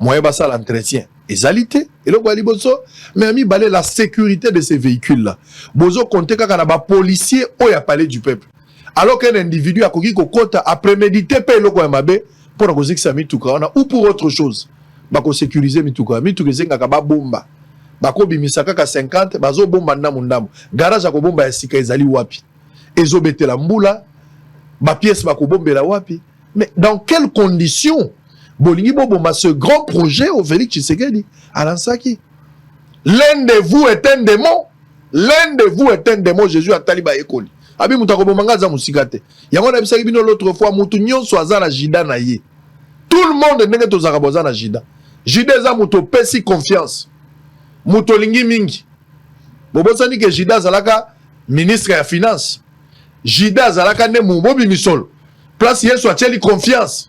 moyen basala entretien ezali te eloko ali boso mais ami balé la sécurité de ces véhicules là bozo compter kaka na ba policier o ya palais du peuple alors qu'un individu a koki kokota a prémédité pe eloko ya mabe pour kozikisa mituka wana ou pour autre chose bako sécuriser mituka ezengaka ba bomba bako bimisa kaka 50 bazo bomba ndamu ndamu garage ko bomba ya sika ezali wapi ezobetela mbula ba pièce bako bombela wapi mais dans quelles conditions bolingi bomba ce grand projet au Félix Tshisekedi alansaki l'un de vous est un démon Jésus a taliba ekoli abi mutako bomanga za musikate yango na bisaki bino l'autre fois mutu nyonso azana jida na ye tout le monde ndenge tozaka bozana jida za muto pesi confiance muto lingi mingi bobosani ke jida zalaka ministre ya finance jida zalaka ne mubobi misolo place yeso atieli confiance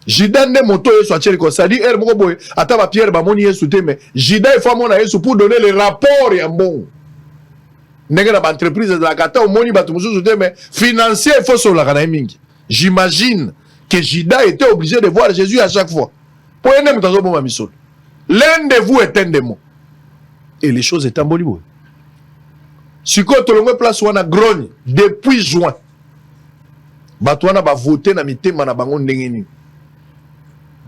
Jida ne moto yesu atieli ko sadi er moko boy ata ba pierre ba moni yesu te mais jida il faut mona yesu pour donner les rapports ya bon ndenge na ba entreprise de la kata moni ba tumususu te mais financier il faut sur la kana mingi j'imagine que Jida était obligé de voir Jésus à chaque fois pour ene mutazo bon misol l'un de vous est un démon et les choses étant bolibo siko tolongo place wana grogne depuis juin batwana ba voter na mitema na bango ndenge nini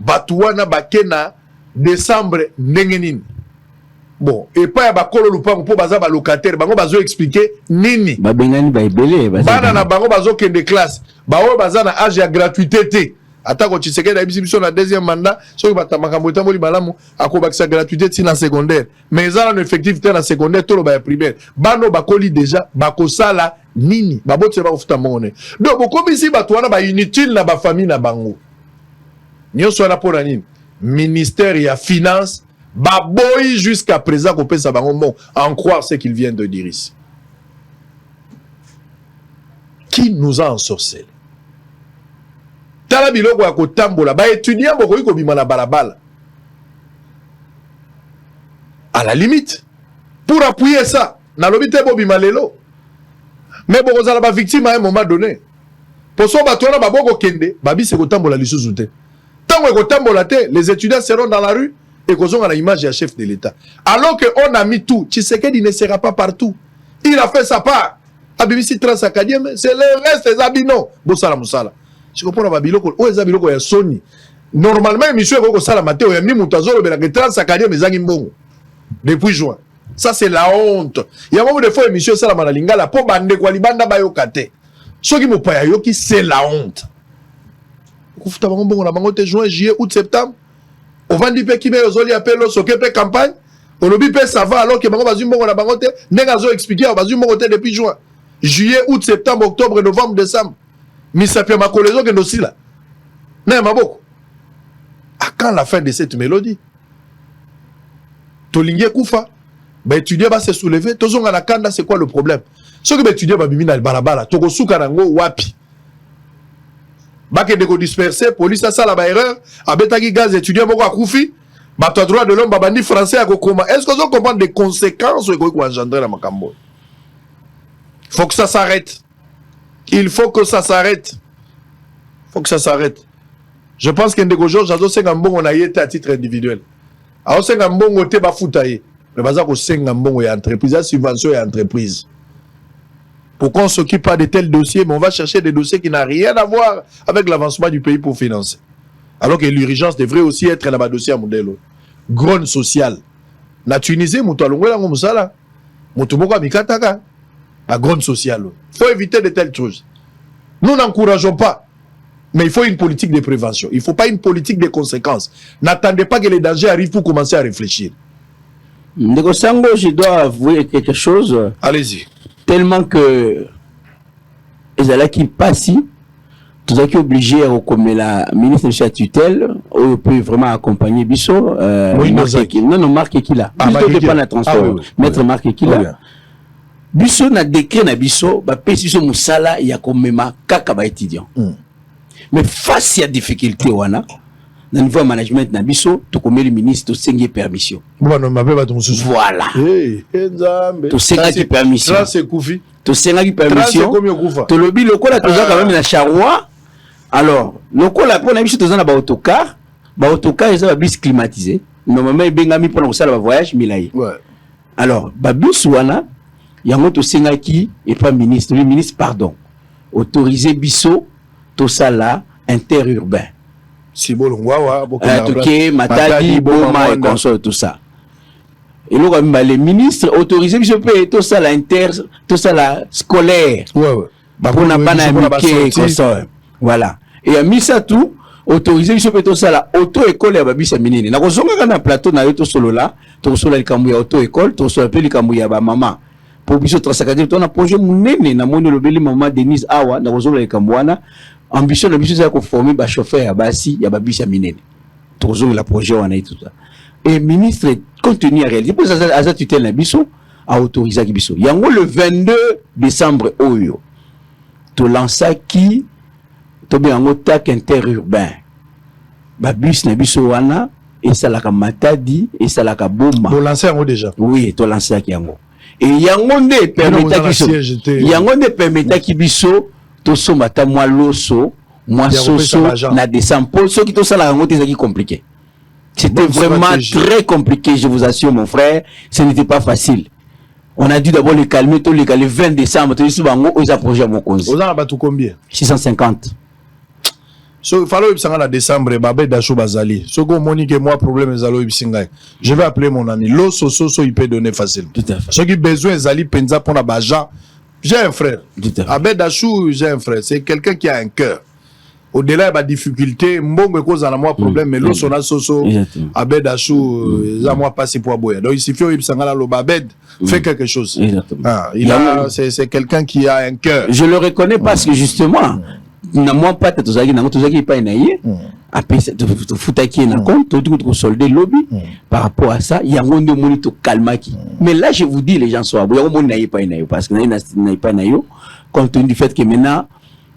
batwana bakena décembre ndenge nini bon et pas ba kolo lupango po baza ba locataire bango bazo expliquer nini ba bengani ba ebele bana na bango bazo kende classe ba o baza na âge ya gratuité te atako Tshisekedi na biso na deuxième mandat soki batamaka mbota moli malamu akobakisa gratuité ti na secondaire mais ça en effectif te na secondaire to lo ba primaire bano bakoli déjà bakosala nini babote ba ofuta mone donc bokomisi batwana ba inutile na ba famille na bango nyonso na pona nini ministère ya finance baboyi jusqu'à présent kopesa bango bon en croire ce qu'il vient de dire ici qui nous a ensorcelé tala biloko ya kotambola ba étudiant bokoki kobima na balabala à la limite pour appuyer ça nalobi te bobima lelo mais bokozala ba victime à un moment donné poso batwana baboko kende babise kotambola lisusu te tango ekotambola te les étudiants seront dans la rue et kozonga na image ya chef de l'État alors que on a mis tout Tshisekedi ne sera pas partout il a fait sa part a BBC Trans Académie c'est le reste des abino bosala musala je comprends ba biloko o eza biloko ya soni normalement émission ko sala mateo ya mi mutazolo bela que Trans Académie ezangi mbongo depuis juin Ça, c'est la honte. Il y a un moment de fois, émission, ça, la manalingala, pour bande quoi, libanda bayokate. Ce qui me paye, c'est la honte. Koufuta bango, on a bango te juin, juillet, août, septembre. On va dire que les autres appellent l'OSOKEP campagne. On oublie que ça va alors que bango bazum bango na bango te. Nengazo expliqué, bazum bango te depuis juin. Juillet, août, septembre, octobre, novembre, décembre. Misapia makolezo que nous là. N'est pas beaucoup. À quand la fin de cette mélodie? Tolingue Koufa, bah étudier va se soulever. Tozonga na kanda, c'est quoi le problème? Ce que étudier va bimina balabala, tokosuka nango wapi. Bake de ko disperser, police a ça la erreur, abetaki gaz étudier boko akoufi, ba to droit de l'homme babandi français à kokoma. Est-ce que vous comprenez des conséquences que vous engendrer la makambo? Faut que ça s'arrête. Il faut que ça s'arrête. Faut que ça s'arrête. Je pense qu'un des jours, j'adore Sengambon, on a été à titre individuel. Alors Sengambon, on était bafoutaillé. Le bazar au Sengambon et entreprise, la subvention et entreprise. Pourquoi on ne s'occupe pas de tels dossiers, mais on va chercher des dossiers qui n'ont rien à voir avec l'avancement du pays pour financer. Alors que l'urgence devrait aussi être là-bas dossier à modèle. Grogne sociale. Na Tunisie, moutou alongwela ngomsala. Moutou boko mikataka. La grogne sociale. Il faut éviter de telles choses. Nous n'encourageons pas. Mais il faut une politique de prévention. Il ne faut pas une politique de conséquences. N'attendez pas que les dangers arrivent pour commencer à réfléchir. Ndeko Sango, je dois avouer quelque chose. Allez-y. Tellement que les allants qui passent, tout ça qui est obligé à recommencer la ministre de la tutelle, on peut vraiment accompagner Bisso. Non, Marc Ekila. Bisso dépend de la transport. Maître Marc Ekila. Bisso n'a décret na Bisso, bah Bisso Moussala, il y a comme même kaka ba étudiant. Mais face à la difficulté, wana, dans le niveau management na Bisso, tu connais le ministre, tu sais permission. Voilà. Tu sais permission. Tu sais permission. Tu lobby le là, tu as quand même la charroi. Alors, le là, pour la Bisso, tu as un autocar. Autocar, ils ont un bus climatisé. Normalement, il y a un pour le voyage, Milaï. Alors, Bisso, wana, il y a un autre qui et pas ministre. Le ministre, pardon, autorisé Bisso, tout ça là, interurbain. Si bon, Matadi, Boma et consort, tout ça. Et là, les ministres autorisés Bisso, tout ça là, tout ça là, scolaire. Pour n'a pas n'importe consort. Voilà. Et à mis ça tout, autorisé Bisso, tout ça là, auto-école et babis minine. N'a pas un plateau, n'a pas solo là, tout solo le cambouya auto-école, tout solo le cambouya ba maman. Pour Bisso transacadé, on a projet mounene, na mono le beli maman Denise Awa, na solo le cambouana. Ambition de Bisso, c'est qu'on forme un chauffeur à Bassi, il y a babis minine. Tout solo le projet, on a tout ça. Et ministre continue à réaliser. Pour ça, à tutelle na Bisso, a autorisé Bisso. Il y a le 22 décembre, Oyo. Tu lances qui, tu as un attaque interurbain. Babis na Bisso wana, et ça la Matadi, et ça la Boma. Tu lances déjà. Oui, tu lances qui yango. Et yangonde permettait Bisso. Yangonde permettait qui Bisso, to somata moi loso, moi soso, na décembre. Pour ceux qui tout ça la yangonde, c'est compliqué. C'était vraiment très compliqué, je vous assure, mon frère. Ce n'était pas facile. On a dû d'abord les calmer, tout les calmer 20 décembre. Tu dis souvent, ils approchent à mon cause. Vous en avez tout combien? 650. Il fallait que en décembre, Babé Dachou Bazali. Ce que Monique et moi, problème, je vais appeler mon ami. L'eau, il peut donner facile. Tout à fait. Ceux qui ont besoin, Zali Penza pour la Baja. J'ai un frère. Abed Dachou, j'ai un frère. C'est quelqu'un qui a un cœur. Au-delà de la difficulté, mbongo cause en moi problème, mais l'eau sona soso, Abed Dachou, ça moi passé pour boire. Donc il suffit que Sangala lo Babed fait quelque chose. C'est quelqu'un qui a un cœur. Je le reconnais parce que justement, na moi pas tout ça qui pas naïe. Après tu foutaki na compte, tu solder lobby par rapport à ça, il y a un monde monito calmaki. Mais là je vous dis les gens sont il y a un monde naïe pas naïe parce que naïe pas naïe compte tenu du fait que maintenant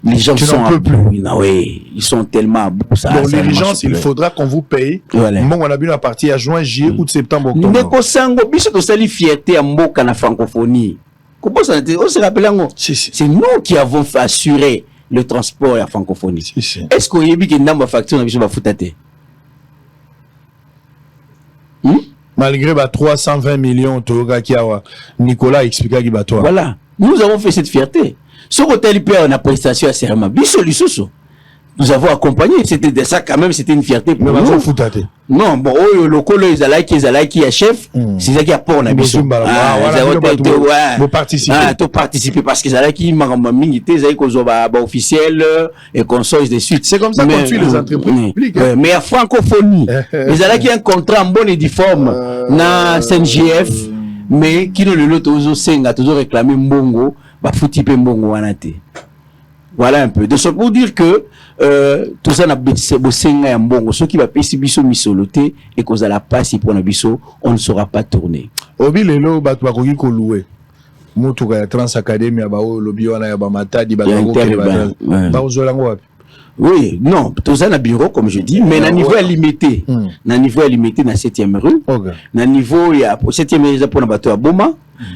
les gens sont un peu plus. Oui, ils sont tellement beaux. Donc l'urgence, il faudra qu'on vous paye. Voilà. Bon, on a vu la partie à juin, juillet, août, septembre, octobre. Ndeko Sango, biso to sali fierté à Mboka na francophonie. Comment ça on se rappelle ngo? C'est nous qui avons assuré le transport à la francophonie. Est-ce qu'on y a vu que ndamba facture na biso ba futate? Malgré 320 millions Toga Kiawa, Nicolas expliqua qui toi. Voilà. Nous avons fait cette fierté. Ce côté on a prestation à serment. Biso lisusu. nous avons accompagné. C'était de ça, quand même, c'était une fierté pour nous. Non, bon, le colo, ils allaient à chef, c'est ça qui a pour Nabiso. Vous participez parce qu'ils allaient qui officiel et consorts de suite. C'est comme ça qu'on tue les entreprises publiques. Mais à francophonie, ils allaient qui un contrat en bonne et due forme, na CNGF, mais qui ne le toujours réclamé Mbongo, bah fouti Mbongo anate. Voilà un peu. De ce pour dire que tout ça n'a pas Mbongo, ceux qui va payer biso misoloté et qu'on a la passe pour Nabiso, on ne saura pas tourner. Obi lelo bat ba koki ko louer. Mutu ka Trans Academy ba o lobi wana ya ba matadi ba ba ozolango wapi. Oui, non, tout ça na bureau comme je dis, mais na niveau limité. Na niveau limité na 7e rue. Na niveau il y a 7e rue pour na bateau à Boma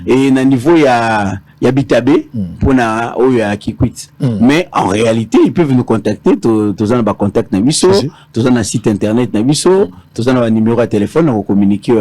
et na niveau il y a Bitabé pour na oya Kikwit. Mais en réalité, ils peuvent nous contacter, tous en bas contact na biso, tous en site internet na biso, tous en numéro de téléphone à communiquer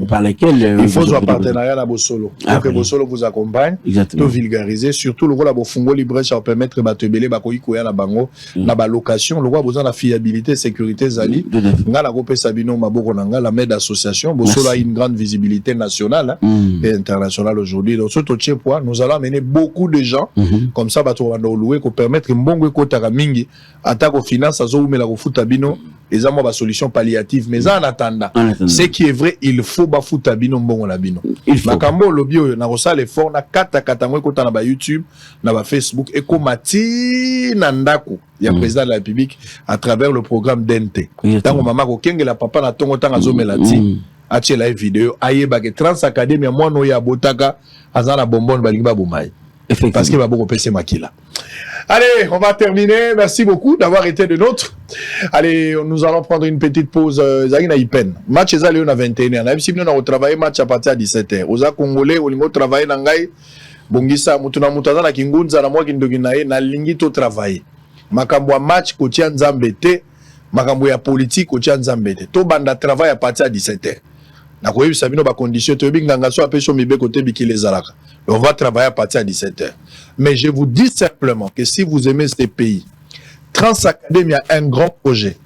par lesquels il faut un partenariat à Bosolo. Pour que Bosolo vous accompagne, de vulgariser, surtout le rôle à Bofungo libre ça permettre batebele bakoyi koya na bango na ba location, le roi besoin de fiabilité, sécurité zali. Ngala groupe Sabino Maboko nanga la MED association, Bosolo a une grande visibilité nationale et internationale aujourd'hui. Donc ce toché point, nous allons amener beaucoup de gens comme ça bato wanda louer ko permettre mbongo ko mingi attaque aux finances azo umela ko futa bino les amants ba solution palliative mais en attendant ce qui est vrai il faut ba futa bino mbongo na bino makambo lobi oyo na rosala effort na kata ngo ko na ba YouTube na ba Facebook et komati na ndako ya président de la République à travers le programme DNT tango mama ko kengela papa na tongo tanga zo melati ache live vidéo ayeba ke Trans Academy moi no ya botaka azana bonbon balingi ba bomai parce que va beaucoup passer makila. Allez, on va terminer. Merci beaucoup d'avoir été de nôtres. Allez, nous allons prendre une petite pause. Zagina Ipen. Match est allé à 21h. On a aussi bien travailler match à partir de 17h. Oza Congolais, au niveau travailler nangai. Bongisa mutuna mutaza na kingunza na mwa kindoginae na lingi to travailler. Makambo ya match kotia nzambete, makambo ya politique kotia nzambete. To banda travail à partir de 17h. Na koyebi sabino ba condition to binganga so apesho mibe côté bikile zalaka. On va travailler à partir de 17h. Mais je vous dis simplement que si vous aimez ces pays, Trans Academy a un grand projet.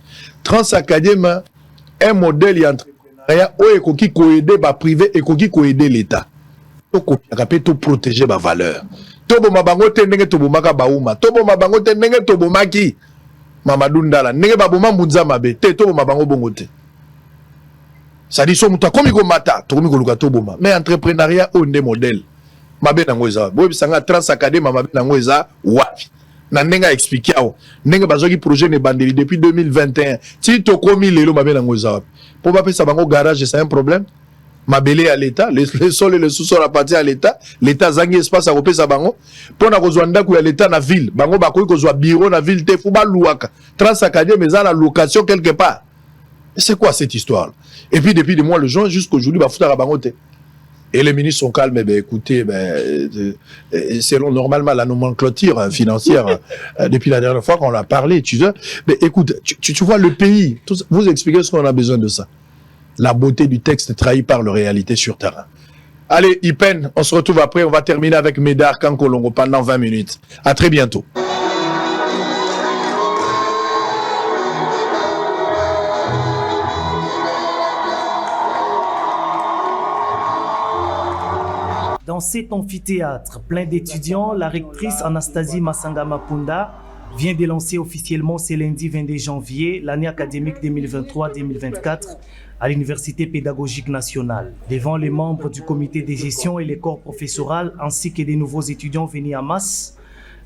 Trans Academy a un modèle d'entrepreneuriat où il faut aider le privé et il faut aider l'État. Il faut protéger les valeurs. Tobo mabango tenenge tobo maka bauma. Tobo mabango tenenge tobo maki. Mamadou Ndala. Nenge baboma mbunza mabe. Te tobo mabango bongote. Ça dit, somuta komi ko mata. Tokomi ko luka tobo ma. Mais entrepreneuriat on des modèles. Mabe nango eza boyebi sanga Trans Academy mabe nango eza wapi na ndenga expliquer awo ndenga bazoki projet ne bandeli depuis 2021 ti to komi lelo mabe nango eza wapi po ba pesa bango garage c'est un problème mabele à l'état les sols et le sous-sol appartient à l'état zangi espace à kopesa bango pona kozwa ndako ya l'état na ville bango bakoki kozwa bureau na ville te fu ba luaka Trans Academy eza na location quelque part. C'est quoi cette histoire? Et puis depuis des mois le juin jusqu'aujourd'hui ba futa bango te. Et les ministres sont calmes, mais écoutez, selon normalement la nomenclature financière, depuis la dernière fois qu'on a parlé, tu vois, mais écoute, tu vois le pays, vous expliquez ce qu'on a besoin de ça. La beauté du texte trahie par la réalité sur terrain. Allez, Ipen, on se retrouve après, on va terminer avec Médard Kankolongo pendant 20 minutes. À très bientôt. Dans cet amphithéâtre plein d'étudiants, la rectrice Anastasie Masanga Mapunda vient de lancer officiellement ce lundi 22 janvier l'année académique 2023-2024 à l'Université pédagogique nationale. Devant les membres du comité de gestion et les corps professoral ainsi que des nouveaux étudiants venus en masse,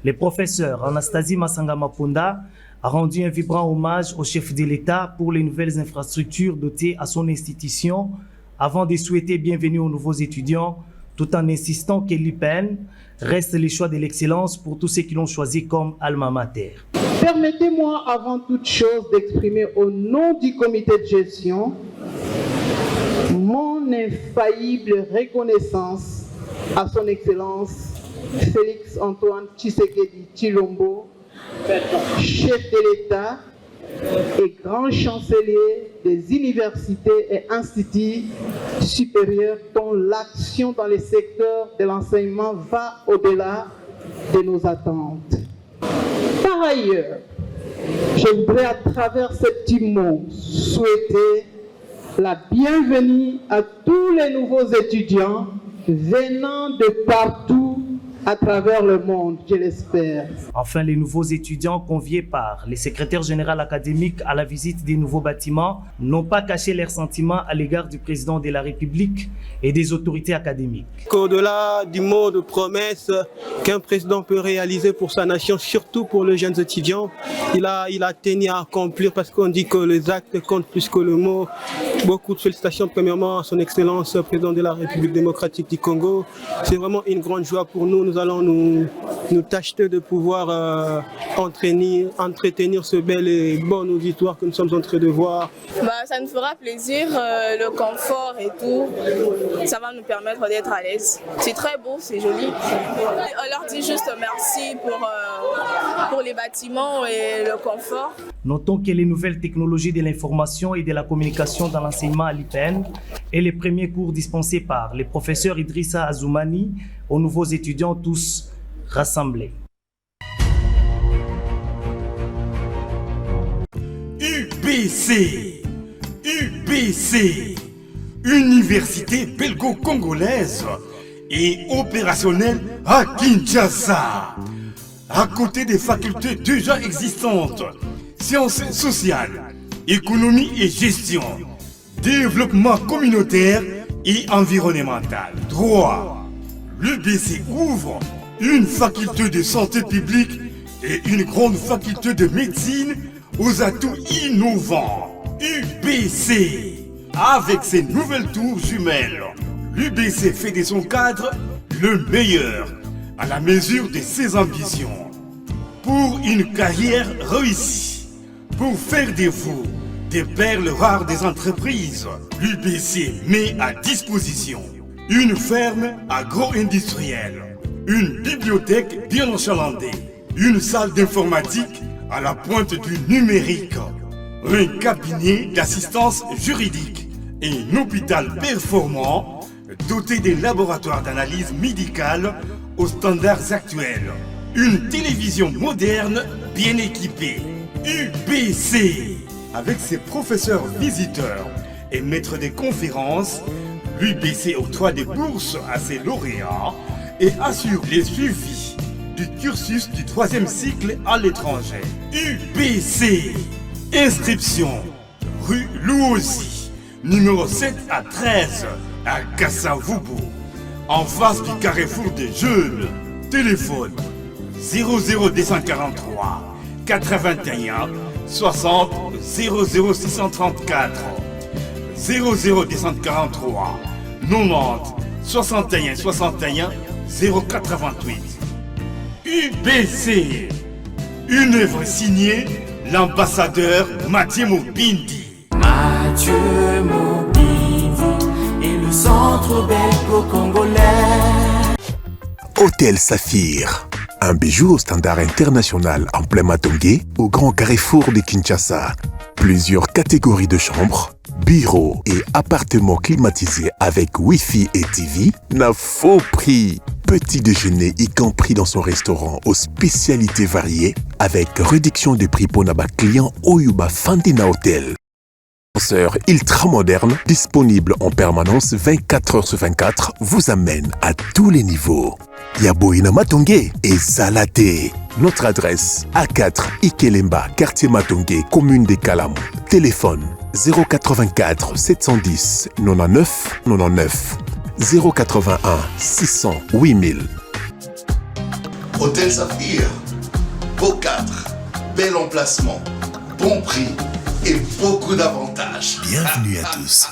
le professeur Anastasie Masanga Mapunda a rendu un vibrant hommage au chef de l'État pour les nouvelles infrastructures dotées à son institution avant de souhaiter bienvenue aux nouveaux étudiants tout en insistant que l'IPN reste le choix de l'excellence pour tous ceux qui l'ont choisi comme alma mater. Permettez-moi avant toute chose d'exprimer au nom du comité de gestion mon infaillible reconnaissance à son excellence Félix Antoine Tshisekedi Tshilombo, chef de l'État et grand chancelier des universités et instituts supérieurs dont l'action dans les secteurs de l'enseignement va au-delà de nos attentes. Par ailleurs, Je voudrais à travers ces petits mots souhaiter la bienvenue à tous les nouveaux étudiants venant de partout à travers le monde, je l'espère. Enfin, les nouveaux étudiants conviés par les secrétaires généraux académiques à la visite des nouveaux bâtiments n'ont pas caché leurs sentiments à l'égard du président de la République et des autorités académiques. Au-delà du mot de promesse qu'un président peut réaliser pour sa nation, surtout pour les jeunes étudiants, il a tenu à accomplir parce qu'on dit que les actes comptent plus que le mot. Beaucoup de félicitations premièrement à son Excellence, président de la République démocratique du Congo. C'est vraiment une grande joie pour nous. Nous allons nous tâcher de pouvoir entretenir ce bel et bon auditoire que nous sommes en train de voir. Ça nous fera plaisir, le confort et tout, ça va nous permettre d'être à l'aise. C'est très beau, c'est joli. On leur dit juste merci pour les bâtiments et le confort. Notons que les nouvelles technologies de l'information et de la communication dans l'enseignement à l'IPN et les premiers cours dispensés par les professeurs Idrissa Azoumani aux nouveaux étudiants tous rassemblés. UBC, Université belgo-congolaise et opérationnelle à Kinshasa. À côté des facultés déjà existantes, sciences sociales, économie et gestion, développement communautaire et environnemental, droit, l'UBC ouvre une faculté de santé publique et une grande faculté de médecine aux atouts innovants. UBC, avec ses nouvelles tours jumelles, l'UBC fait de son cadre le meilleur à la mesure de ses ambitions. Pour une carrière réussie, pour faire de vous des perles rares des entreprises, l'UBC met à disposition une ferme agro-industrielle, une bibliothèque bien enchalandée, une salle d'informatique à la pointe du numérique, un cabinet d'assistance juridique et un hôpital performant doté d'un laboratoire d'analyse médicale aux standards actuels, une télévision moderne bien équipée. UBC, avec ses professeurs visiteurs et maîtres des conférences, l'UBC octroie des bourses à ses lauréats et assure les suivis du cursus du 3e cycle à l'étranger. UBC, inscription, rue Louosi, numéro 7 à 13, à Kassavubu, en face du carrefour des jeunes. Téléphone 00243 81 60 00634 00243 90 61 61 088. UBC, une œuvre signée l'ambassadeur Mathieu Mobindi. Mathieu Mobindi et le centre belgo-congolais. Hôtel Saphir, un bijou au standard international en plein Matongé, au grand carrefour de Kinshasa. Plusieurs catégories de chambres, bureaux et appartements climatisés avec Wi-Fi et TV n'a faux prix. Petit déjeuner y compris dans son restaurant aux spécialités variées avec réduction des prix pour nos clients Oyuba Fandina Hotel. Ascenseur ultra moderne, disponible en permanence 24h/24, vous amène à tous les niveaux. Yaboina Matongé et Salaté. Notre adresse A4 Ikelemba, quartier Matongé, commune des Kalamou. Téléphone 084 710 99 99 081 600 8000. Hôtel Saphir, beau 4, bel emplacement, bon prix et beaucoup d'avantages. Bienvenue à tous.